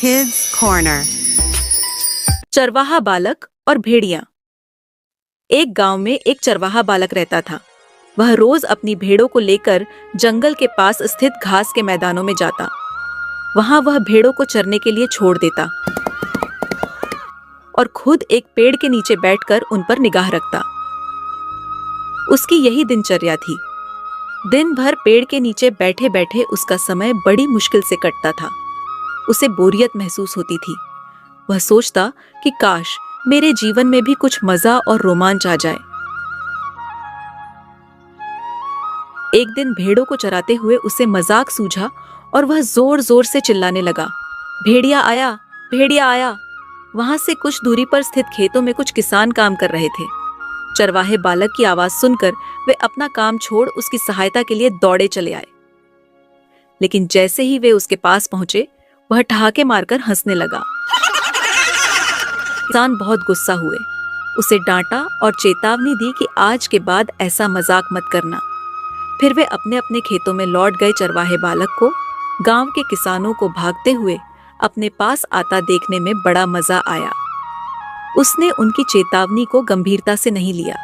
Kids Corner। चरवाहा बालक और भेड़िया। एक गांव में एक चरवाहा बालक रहता था। वह रोज अपनी भेड़ों को लेकर जंगल के पास स्थित घास के मैदानों में जाता। वहां वह भेड़ों को चरने के लिए छोड़ देता और खुद एक पेड़ के नीचे बैठकर उन पर निगाह रखता। उसकी यही दिनचर्या थी। दिन भर पेड़ के नीचे बैठे बैठे उसका समय बड़ी मुश्किल से कटता था। उसे बोरियत महसूस होती थी। वह सोचता कि काश मेरे जीवन में भी कुछ मजा और रोमांच आ जाए। एक दिन भेड़ों को चराते हुए उसे मजाक सूझा और वह जोर जोर से चिल्लाने लगा, भेड़िया आया, भेड़िया आया। वहां से कुछ दूरी पर स्थित खेतों में कुछ किसान काम कर रहे थे। चरवाहे बालक की आवाज सुनकर वे अपना काम छोड़ उसकी सहायता के लिए दौड़े चले आए। लेकिन जैसे ही वे उसके पास पहुंचे, वह ठहाके मारकर हंसने लगा। किसान बहुत गुस्सा हुए, उसे डांटा और चेतावनी दी कि आज के बाद ऐसा मजाक मत करना। फिर वे अपने अपने खेतों में लौट गए। चरवाहे बालक को गांव के किसानों को भागते हुए अपने पास आता देखने में बड़ा मजा आया। उसने उनकी चेतावनी को गंभीरता से नहीं लिया।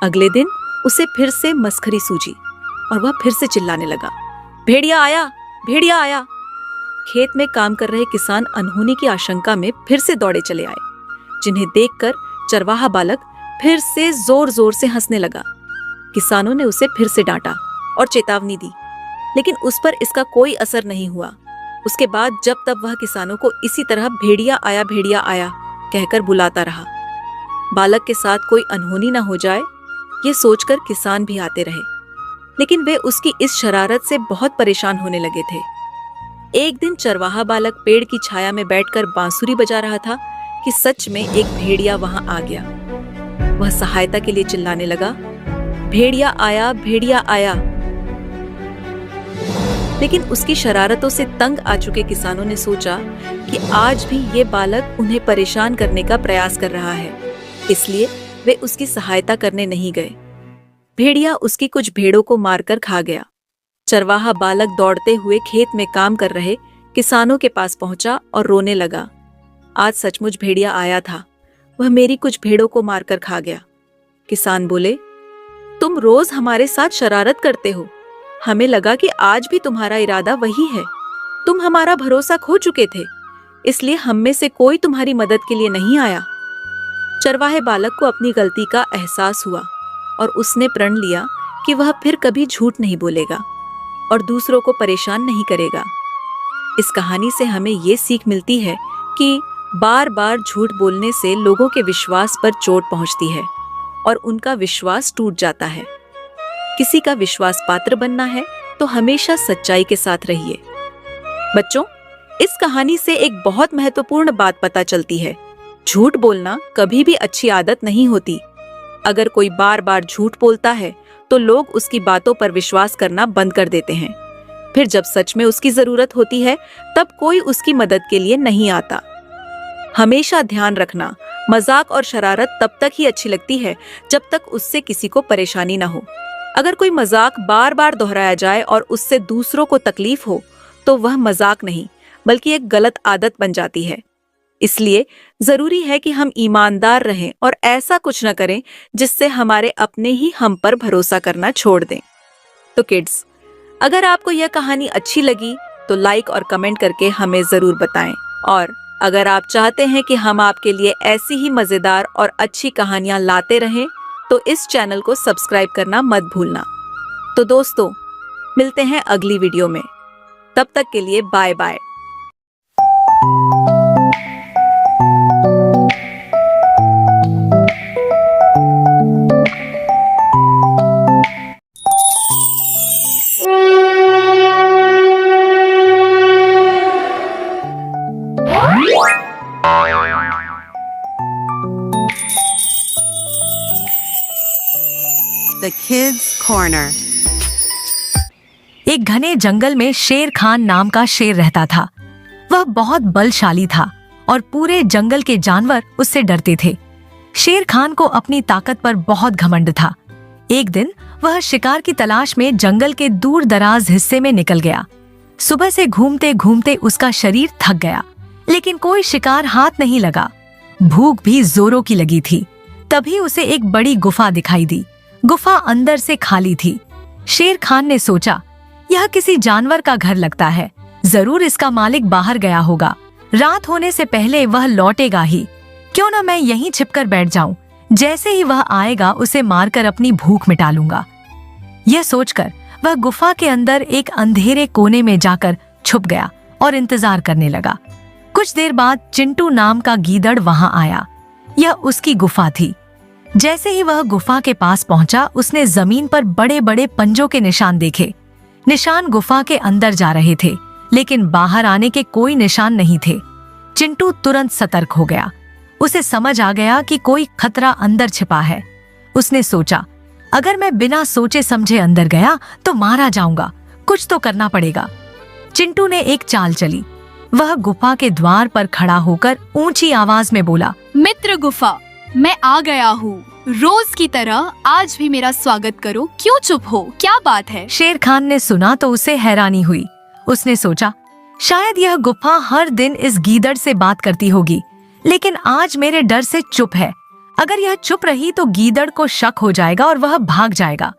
अगले दिन उसे फिर से मस्खरी सूझी और वह फिर से चिल्लाने लगा, भेड़िया आया, भेड़िया आया। खेत में काम कर रहे किसान अनहोनी की आशंका में फिर से दौड़े चले आए, जिन्हें देखकर चरवाहा बालक फिर से जोर जोर से हंसने लगा। किसानों ने उसे फिर से डांटा और चेतावनी दी, लेकिन उस पर इसका कोई असर नहीं हुआ। उसके बाद जब तब वह किसानों को इसी तरह भेड़िया आया कहकर बुलाता रहा। बालक के साथ कोई अनहोनी न हो जाए, ये सोचकर किसान भी आते रहे, लेकिन वे उसकी इस शरारत से बहुत परेशान होने लगे थे। एक दिन चरवाहा बालक पेड़ की छाया में बैठकर बांसुरी बजा रहा था कि सच में एक भेड़िया वहां आ गया। वह सहायता के लिए चिल्लाने लगा, भेड़िया आया। लेकिन उसकी शरारतों से तंग आ चुके किसानों ने सोचा कि आज भी ये बालक उन्हें परेशान करने का प्रयास कर रहा है, इसलिए वे उसकी सहायता करने नहीं गए। भेड़िया उसकी कुछ भेड़ों को मारकर खा गया। चरवाहा बालक दौड़ते हुए खेत में काम कर रहे किसानों के पास पहुंचा और रोने लगा, आज सचमुच भेड़िया आया था, वह मेरी कुछ भेड़ों को मारकर खा गया। किसान बोले, तुम रोज हमारे साथ शरारत करते हो, हमें लगा कि आज भी तुम्हारा इरादा वही है। तुम हमारा भरोसा खो चुके थे, इसलिए हम में से कोई तुम्हारी मदद के लिए नहीं आया। चरवाहे बालक को अपनी गलती का एहसास हुआ और उसने प्रण लिया कि वह फिर कभी झूठ नहीं बोलेगा और दूसरों को परेशान नहीं करेगा। इस कहानी से हमें ये सीख मिलती है कि बार बार झूठ बोलने से लोगों के विश्वास पर चोट पहुंचती है और उनका विश्वास टूट जाता है। किसी का विश्वास पात्र बनना है तो हमेशा सच्चाई के साथ रहिए। बच्चों, इस कहानी से एक बहुत महत्वपूर्ण बात पता चलती है, झूठ बोलना कभी भी अच्छी आदत नहीं होती। अगर कोई बार बार झूठ बोलता है तो लोग उसकी बातों पर विश्वास करना बंद कर देते हैं। फिर जब सच में उसकी जरूरत होती है तब कोई उसकी मदद के लिए नहीं आता। हमेशा ध्यान रखना, मजाक और शरारत तब तक ही अच्छी लगती है जब तक उससे किसी को परेशानी ना हो। अगर कोई मजाक बार बार दोहराया जाए और उससे दूसरों को तकलीफ हो तो वह मजाक नहीं बल्कि एक गलत आदत बन जाती है। इसलिए जरूरी है कि हम ईमानदार रहें और ऐसा कुछ न करें जिससे हमारे अपने ही हम पर भरोसा करना छोड़ दें। तो किड्स, अगर आपको यह कहानी अच्छी लगी तो लाइक और कमेंट करके हमें जरूर बताएं, और अगर आप चाहते हैं कि हम आपके लिए ऐसी ही मजेदार और अच्छी कहानियां लाते रहें तो इस चैनल को सब्सक्राइब करना मत भूलना। तो दोस्तों, मिलते हैं अगली वीडियो में। तब तक के लिए bye bye. The Kids Corner। एक घने जंगल में शेर खान नाम का शेर रहता था। वह बहुत बलशाली था और पूरे जंगल के जानवर उससे डरते थे। शेर खान को अपनी ताकत पर बहुत घमंड था। एक दिन वह शिकार की तलाश में जंगल के दूर दराज हिस्से में निकल गया। सुबह से घूमते घूमते उसका शरीर थक गया, लेकिन कोई शिकार हाथ नहीं लगा। भूख भी जोरों की लगी थी। तभी उसे एक बड़ी गुफा दिखाई दी। गुफा अंदर से खाली थी। शेर खान ने सोचा, यह किसी जानवर का घर लगता है, जरूर इसका मालिक बाहर गया होगा। रात होने से पहले वह लौटेगा ही। क्यों न मैं यहीं छिपकर बैठ जाऊं, जैसे ही वह आएगा उसे मारकर अपनी भूख मिटा लूंगा। यह सोचकर वह गुफा के अंदर एक अंधेरे कोने में जाकर छुप गया और इंतजार करने लगा। कुछ देर बाद चिंटू नाम का गीदड़ वहां आया। यह उसकी गुफा थी। जैसे ही वह गुफा के पास पहुंचा, उसने जमीन पर बड़े बड़े पंजों के निशान देखे। निशान गुफा के अंदर जा रहे थे, लेकिन बाहर आने के कोई निशान नहीं थे। चिंटू तुरंत सतर्क हो गया। उसे समझ आ गया कि कोई खतरा अंदर छिपा है। उसने सोचा, अगर मैं बिना सोचे समझे अंदर गया तो मारा जाऊंगा। कुछ तो करना पड़ेगा। चिंटू ने एक चाल चली। वह गुफा के द्वार पर खड़ा होकर ऊंची आवाज में बोला, मित्र गुफा, मैं आ गया हूँ। रोज की तरह आज भी मेरा स्वागत करो। क्यों चुप हो, क्या बात है? शेर खान ने सुना तो उसे हैरानी हुई। उसने सोचा, शायद यह गुफा हर दिन इस गीदड़ से बात करती होगी, लेकिन आज मेरे डर से चुप है। अगर यह चुप रही तो गीदड़ को शक हो जाएगा और वह भाग जाएगा।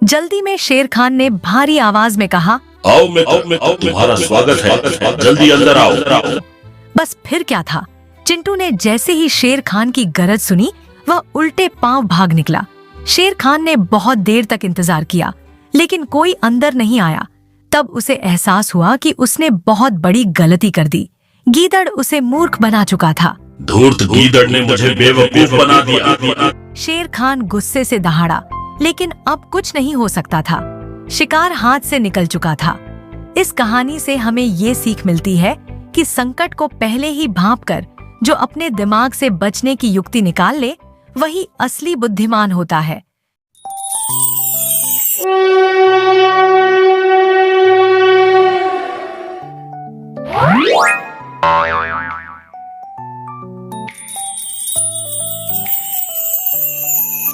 जल्दी में शेर खान ने भारी आवाज में कहा, आओ मित्र, तुम्हारा स्वागत है, जल्दी अंदर आओ। बस फिर क्या था। चिंटू ने जैसे ही शेर खान की गरज सुनी, वह उल्टे पांव भाग निकला। शेर खान ने बहुत देर तक इंतजार किया, लेकिन कोई अंदर नहीं आया। तब उसे एहसास हुआ कि उसने बहुत बड़ी गलती कर दी। गीदड़ उसे मूर्ख बना चुका था। धूर्त गीदड़ ने मुझे बेवकूफ बना दिया। शेर खान गुस्से से दहाड़ा, लेकिन अब कुछ नहीं हो सकता था। शिकार हाथ से निकल चुका था। इस कहानी से हमें ये सीख मिलती है कि संकट को पहले ही भांपकर जो अपने दिमाग से बचने की युक्ति निकाल ले, वही असली बुद्धिमान होता है।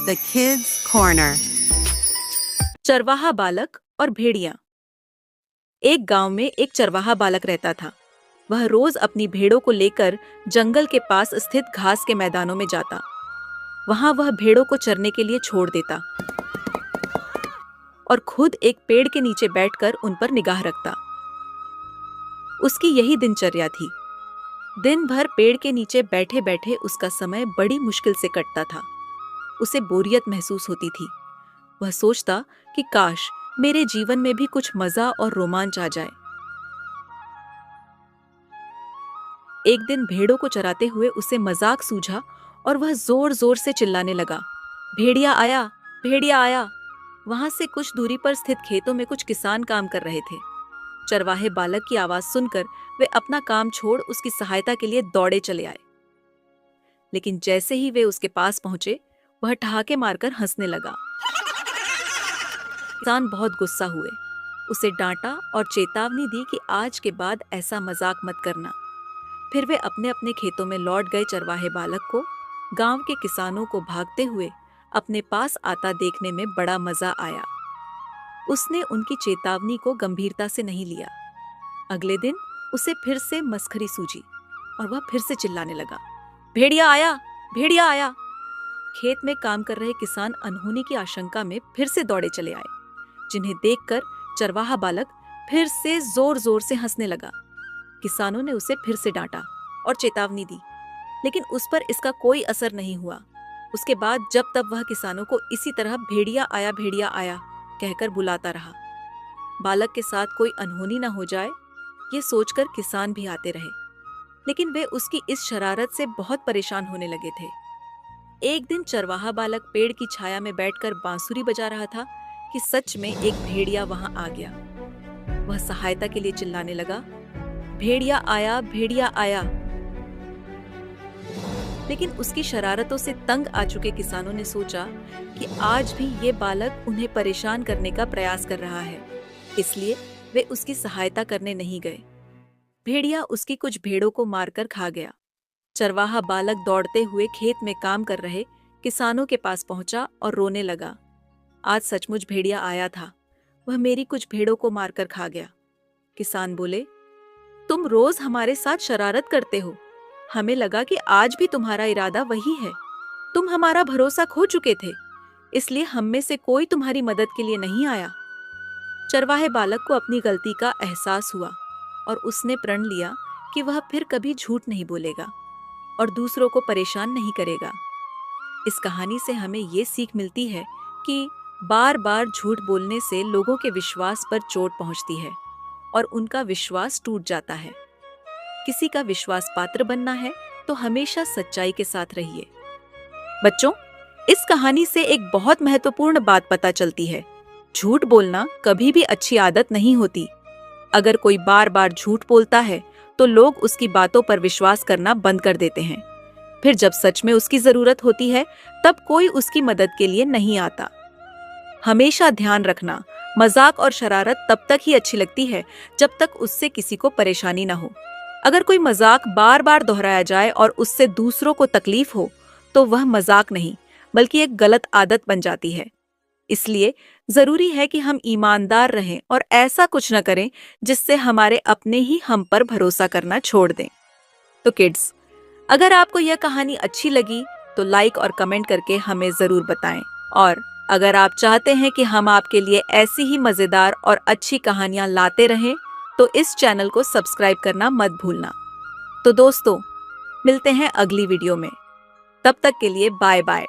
The Kids Corner. चरवाहा बालक और भेड़िया। एक गांव में एक चरवाहा बालक रहता था। वह रोज अपनी भेड़ों को लेकर जंगल के पास स्थित घास के मैदानों में जाता। वहां वह भेड़ों को चरने के लिए छोड़ देता और खुद एक पेड़ के नीचे बैठकर उन पर निगाह रखता। उसकी यही दिनचर्या थी। दिन भर पेड़ के नीचे बैठे बैठे उसका समय बड़ी मुश्किल से कटता था। उसे बोरियत महसूस होती थी। वह सोचता कि काश मेरे जीवन में भी कुछ मजा और रोमांच आ जाए। एक दिन भेड़ों को चराते हुए उसे मजाक सूझा और वह जोर जोर से चिल्लाने लगा, भेड़िया आया, भेड़िया आया। वहां से कुछ दूरी पर स्थित खेतों में कुछ किसान काम कर रहे थे। चरवाहे बालक की आवाज सुनकर वे अपना काम छोड़ उसकी सहायता के लिए दौड़े चले आए। लेकिन जैसे ही वे उसके पास पहुंचे, वह ठहाके मारकर हंसने लगा। किसान बहुत गुस्सा हुए, उसे डांटा और चेतावनी दी कि आज के बाद ऐसा मजाक मत करना। फिर वे अपने अपने खेतों में लौट गए। चरवाहे बालक को गांव के किसानों को भागते हुए अपने पास आता देखने में बड़ा मजा आया। उसने उनकी चेतावनी को गंभीरता से नहीं लिया। अगले दिन उसे फिर से मस्खरी सूझी और वह फिर से चिल्लाने लगा, भेड़िया आया, भेड़िया आया। खेत में काम कर रहे किसान अनहोनी की आशंका में फिर से दौड़े चले आए, जिन्हें देखकर चरवाहा बालक फिर से जोर जोर से हंसने लगा। किसानों ने उसे फिर से डांटा और चेतावनी दी, लेकिन उस पर इसका कोई असर नहीं हुआ। उसके बाद जब तब वह किसानों को इसी तरह भेड़िया आया कहकर बुलाता रहा। बालक के साथ कोई अनहोनी न हो जाए, ये सोचकर किसान भी आते रहे, लेकिन वे उसकी इस शरारत से बहुत परेशान होने लगे थे। एक दिन चरवाहा बालक पेड़ की छाया में बैठकर बांसुरी बजा रहा था कि सच में एक भेड़िया वहां आ गया। वह सहायता के लिए चिल्लाने लगा, भेड़िया आया। लेकिन उसकी शरारतों से तंग आ चुके किसानों ने सोचा कि आज भी ये बालक उन्हें परेशान करने का प्रयास कर रहा है, इसलिए वे उसकी सहायता करने नहीं गए। भेड़िया उसकी कुछ भेड़ों को मारकर खा गया। चरवाहा बालक दौड़ते हुए खेत में काम कर रहे किसानों के पास पहुंचा और रोने लगा, आज सचमुच भेड़िया आया था, वह मेरी कुछ भेड़ों को मारकर खा गया। किसान बोले, तुम रोज हमारे साथ शरारत करते हो। हमें लगा कि आज भी तुम्हारा इरादा वही है। तुम हमारा भरोसा खो चुके थे, इसलिए हम में से कोई तुम्हारी मदद के लिए नहीं आया। चरवाहे बालक को अपनी गलती का एहसास हुआ और उसने प्रण लिया कि वह फिर कभी झूठ नहीं बोलेगा और दूसरों को परेशान नहीं करेगा। इस कहानी से हमें ये सीख मिलती है कि बार बार झूठ बोलने से लोगों के विश्वास पर चोट पहुंचती है और उनका विश्वास टूट जाता है। किसी का विश्वास पात्र बनना है तो हमेशा सच्चाई के साथ रहिए। बच्चों, इस कहानी से एक बहुत महत्वपूर्ण बात पता चलती है। झूठ बोलना कभी भी अच्छी आदत नहीं होती। अगर कोई बार बार झूठ बोलता है तो लोग उसकी बातों पर विश्वास करना बंद कर देते हैं। फिर जब सच में उसकी जरूरत होती है तब कोई उसकी मदद के लिए नहीं आता। हमेशा ध्यान रखना, मजाक और शरारत तब तक ही अच्छी लगती है जब तक उससे किसी को परेशानी ना हो। अगर कोई मजाक बार बार दोहराया जाए और उससे दूसरों को तकलीफ हो तो वह मजाक नहीं बल्कि एक गलत आदत बन जाती है। इसलिए जरूरी है कि हम ईमानदार रहें और ऐसा कुछ न करें जिससे हमारे अपने ही हम पर भरोसा करना छोड़ दें। तो किड्स, अगर आपको यह कहानी अच्छी लगी तो लाइक और कमेंट करके हमें जरूर बताएं। और अगर आप चाहते हैं कि हम आपके लिए ऐसी ही मजेदार और अच्छी कहानियां लाते रहें तो इस चैनल को सब्सक्राइब करना मत भूलना। तो दोस्तों, मिलते हैं अगली वीडियो में। तब तक के लिए बाय बाय।